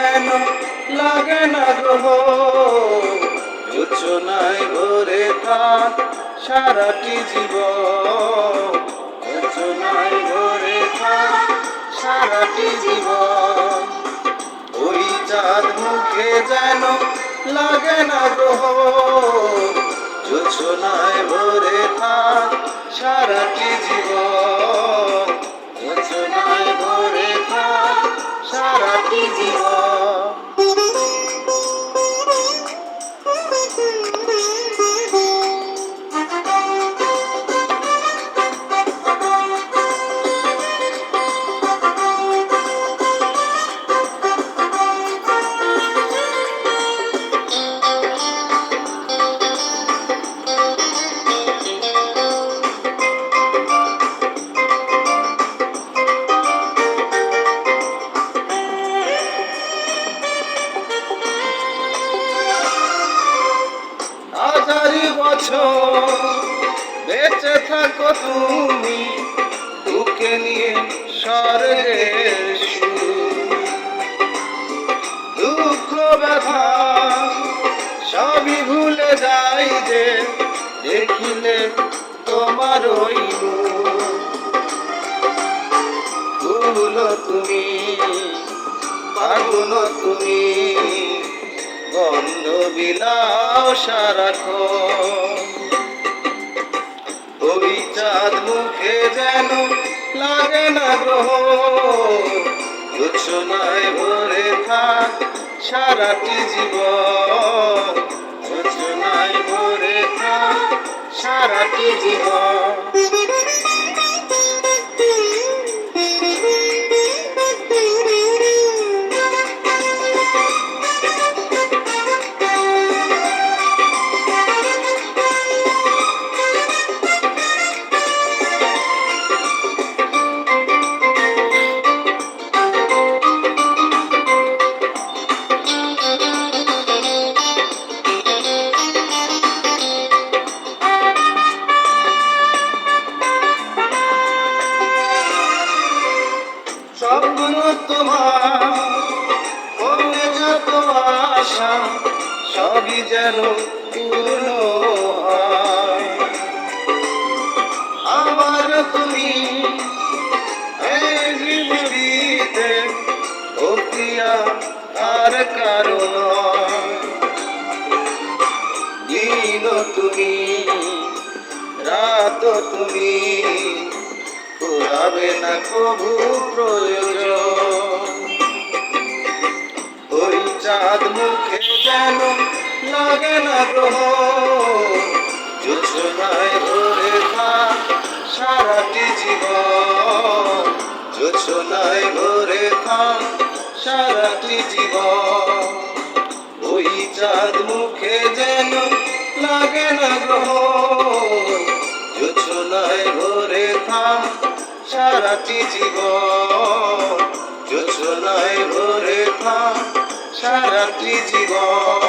যেন লাগে না গ্রহ, যোচনায় ভরে থাক সারাটি জীবন, যোচনায় ভরে থাক সারাটি জীবন। ওই চাঁদ মুখে যেন লাগে না গ্রহ, যোচনায় ভরে থাক সারাটি জীবন, যোচনায় ভরে থাক সারাটি জীবন। হাজারি বছর বেঁচে থাকো তুমি, বুকে নিয়ে স্বর্গের সুর। দুঃখ ব্যথা সবই ভুলে যাই যে দেখিলে তোমার ওই মুখ। ফুল তুমি, ফাগুন তুমি, গন্ধ বিলাও সারাক্ষণ। ওই চাঁদ মুখে যেন লাগে না গ্রহ, যোচনায় ভরে থাক সারাটি জীবন, যোচনায় ভরে থাক সারাটি জীবন। স্বপ্ন তোমার মনে যত আশা সবই যেন পূর্ণ হয়। আমার তুমি এই পৃথিবীতে ভক্তিয়া আর কারণ, দিন তুমি রাত তুমি, পুরাবে না কভু প্রয়োজন। ওই চাঁদ মুখে যেন লাগে না গ্রহ, যোচনায় ভরে থাক সারাটি জীবন, যোচনায় ভরে থাক সারাটি জীবন। ওই চাঁদ মুখে যেন লাগে না গ্রহ, যোচনায় ভরে থাক সারাটি জীবন, যোচনায় ভরে থাক সারাটি জীবন।